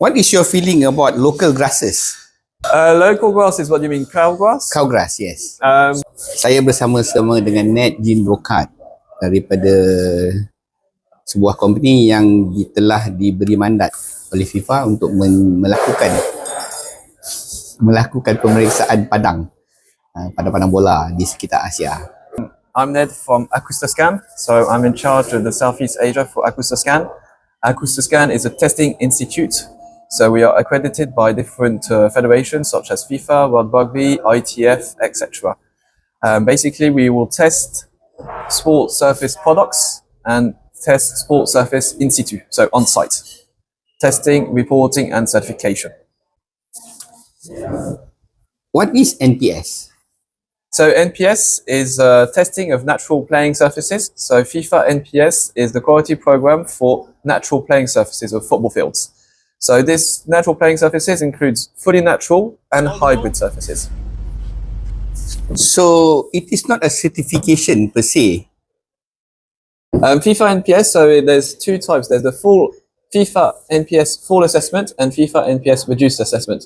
What is your feeling about local grasses? Local grass is what you mean, cow grass? Cow grass, yes. Saya bersama-sama dengan Ned Brocard daripada sebuah company yang telah diberi mandat oleh FIFA untuk melakukan pemeriksaan padang pada padang bola di sekitar Asia. I'm Ned from Acoustoscan, so I'm in charge of the Southeast Asia for Acoustoscan. Acoustoscan is a testing institute, so we are accredited by different federations such as FIFA, World Rugby, ITF, etc. Basically, we will test sport surface products and test sport surface in situ, so on-site. Testing, reporting and certification. What is NPS? So NPS is testing of natural playing surfaces. So FIFA NPS is the quality program for natural playing surfaces of football fields. So this natural playing surfaces includes fully natural and hybrid surfaces. So it is not a certification per se. FIFA NPS, so there's two types. There's the full FIFA NPS full assessment and FIFA NPS reduced assessment.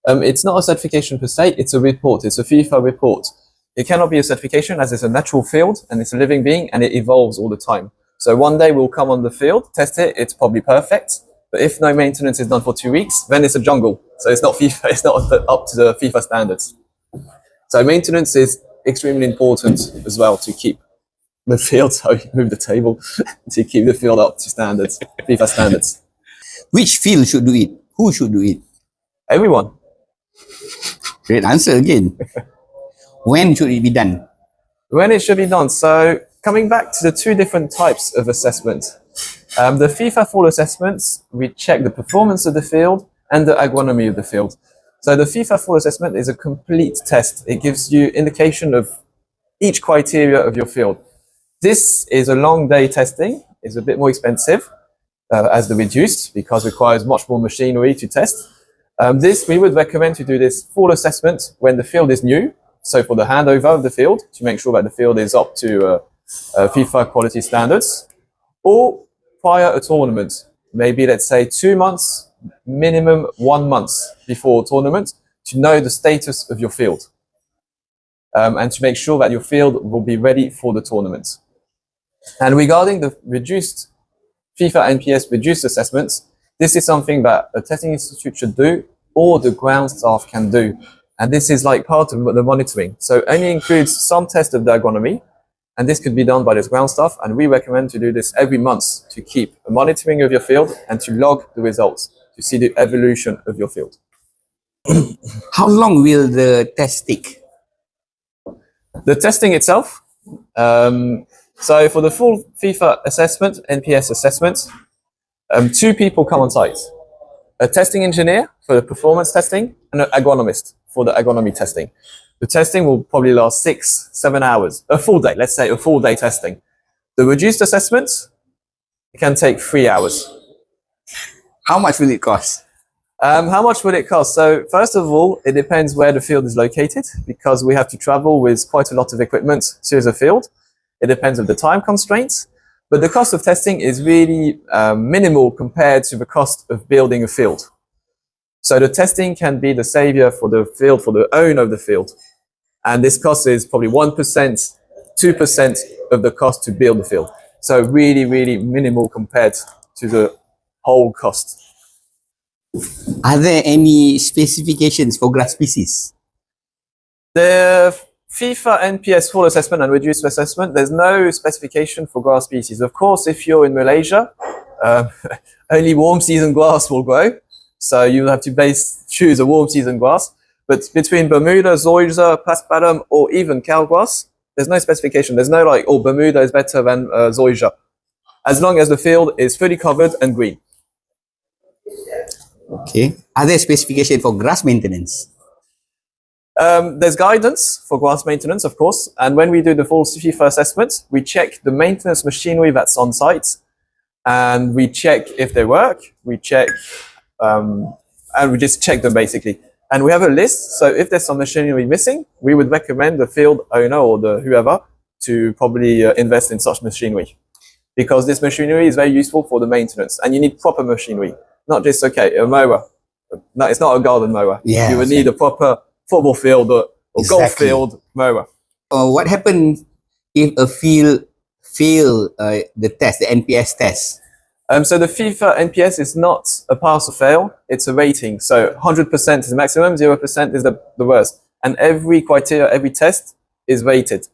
It's not a certification per se, it's a report, it's a FIFA report. It cannot be a certification as it's a natural field and it's a living being and it evolves all the time. So one day we'll come on the field, test it, it's probably perfect. But if no maintenance is done for 2 weeks, then it's a jungle. So it's not FIFA, it's not up to the FIFA standards. So maintenance is extremely important as well to keep the field, so you move the table, to keep the field up to standards, FIFA standards. Which field should do it? Who should do it? Everyone. Great answer again. When should it be done? When it should be done. So coming back to the two different types of assessment. The FIFA full assessments, we check the performance of the field and the agronomy of the field. So the FIFA full assessment is a complete test. It gives you indication of each criteria of your field. This is a long day testing. It's a bit more expensive as the reduced because it requires much more machinery to test. We would recommend to do this full assessment when the field is new. So for the handover of the field, to make sure that the field is up to FIFA quality standards, or prior a tournament, maybe let's say 2 months, minimum 1 month before a tournament, to know the status of your field. And to make sure that your field will be ready for the tournament. And regarding the reduced FIFA NPS reduced assessments, this is something that a testing institute should do, or the ground staff can do. And this is like part of the monitoring. So only includes some test of the agronomy, and this could be done by the ground staff. And we recommend to do this every month to keep a monitoring of your field and to log the results, to see the evolution of your field. How long will the test take? The testing itself, so for the full FIFA assessment, NPS assessment, 2 people come on site. A testing engineer for the performance testing and an agronomist for the agronomy testing. The testing will probably last 6-7 hours, a full day, let's say a full day testing. The reduced assessment, it can take 3 hours. How much will it cost? How much would it cost? So first of all, it depends where the field is located because we have to travel with quite a lot of equipment to the field. It depends on the time constraints, but the cost of testing is really minimal compared to the cost of building a field. So the testing can be the savior for the field, for the owner of the field. And this cost is probably 1%, 2% of the cost to build the field. So really, really minimal compared to the whole cost. Are there any specifications for grass species? The FIFA NPS full assessment and reduced assessment, there's no specification for grass species. Of course, if you're in Malaysia, only warm season grass will grow. So you have to choose a warm season grass. But between Bermuda, Zoysia, Paspadum, or even cow grass, there's no specification. There's no like, oh, Bermuda is better than Zoysia. As long as the field is fully covered and green. Okay. Are there specifications for grass maintenance? There's guidance for grass maintenance, of course. And when we do the full FIFA assessment, we check the maintenance machinery that's on site. And we check if they work. We check, and we just check them basically. And we have a list. So if there's some machinery missing, we would recommend the field owner or the whoever to probably invest in such machinery. Because this machinery is very useful for the maintenance and you need proper machinery. not just, okay, a mower. No, it's not a garden mower. Yeah, you would need a proper football field or golf Exactly. field mower. What happens if a field fail the test, the NPS test? So the FIFA NPS is not a pass or fail, it's a rating. So 100% is the maximum, 0% is the worst. And every criteria, every test is rated.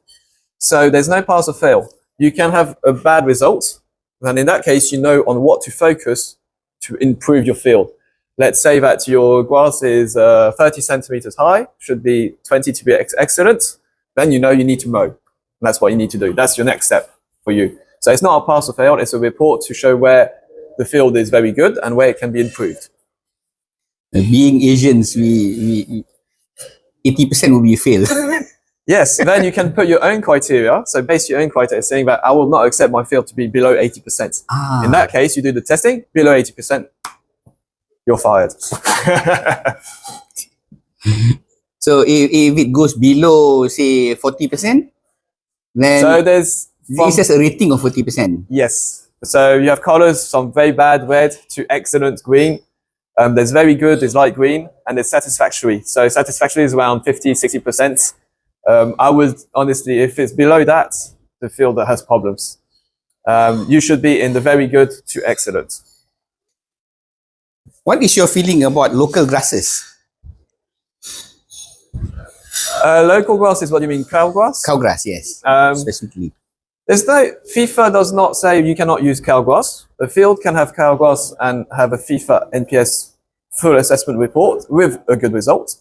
So there's no pass or fail. You can have a bad result, and in that case, you know on what to focus to improve your field. Let's say that your grass is 30 centimeters high, should be 20 to be excellent. Then you know you need to mow. That's what you need to do. That's your next step for you. So it's not a pass or fail, it's a report to show where the field is very good and where it can be improved. Being Asians, we 80% will be fail. Yes, then you can put your own criteria. So base your own criteria saying that I will not accept my field to be below 80%. In that case, you do the testing, below 80%, you're fired. So if it goes below, say, 40%, then So there's it's just a rating of 40%. Yes. So you have colors from very bad red to excellent green. There's very good, there's light green, and there's satisfactory. So satisfactory is around 50, 60%. I would honestly, if it's below that, the field that has problems. You should be in the very good to excellent. What is your feeling about local grasses? Local grass is what you mean, cow grass? Cow grass, yes, specifically. There's no, FIFA does not say you cannot use cow grass. The field can have cow grass and have a FIFA NPS full assessment report with a good result,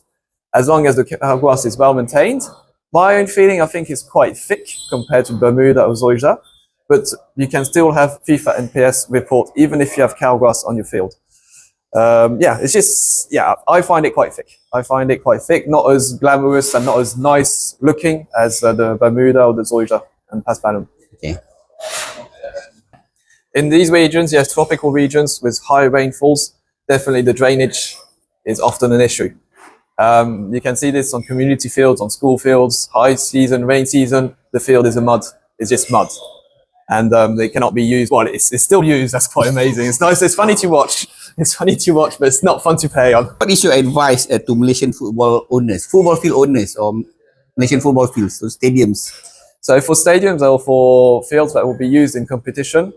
as long as the cow grass is well maintained. My own feeling, I think, is quite thick compared to Bermuda or Zoysia, but you can still have FIFA NPS report even if you have cow grass on your field. Yeah, it's just, yeah, I find it quite thick. I find it quite thick, not as glamorous and not as nice looking as the Bermuda or the Zoysia and Paspanum. Okay. In these regions, yes, tropical regions with high rainfalls, definitely the drainage is often an issue. You can see this on community fields, on school fields, high season, rain season, the field is a mud, it's just mud. And they cannot be used, well, it's still used, that's quite amazing. It's nice, it's funny to watch. It's funny to watch, but it's not fun to play on. What is your advice to Malaysian football owners, football field owners, or Malaysian football fields, so stadiums? So for stadiums or for fields that will be used in competition,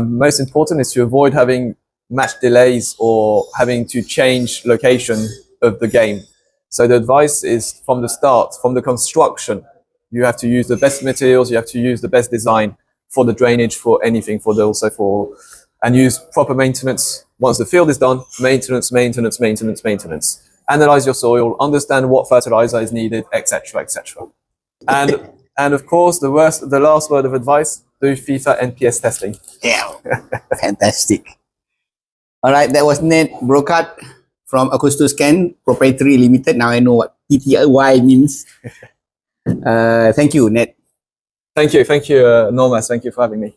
most important is to avoid having match delays or having to change location of the game. So the advice is from the start, from the construction, you have to use the best materials, you have to use the best design for the drainage, for anything, for the, also for, and use proper maintenance. Once the field is done, maintenance, maintenance, maintenance, maintenance. Analyze your soil, understand what fertilizer is needed, etc., etc. And of course, the last word of advice, do FIFA NPS testing. Yeah, fantastic. All right, that was Ned Brocard from Acoustoscan Pty Ltd. Now I know what PTY means. Thank you, Ned. Thank you, Normas. Thank you for having me.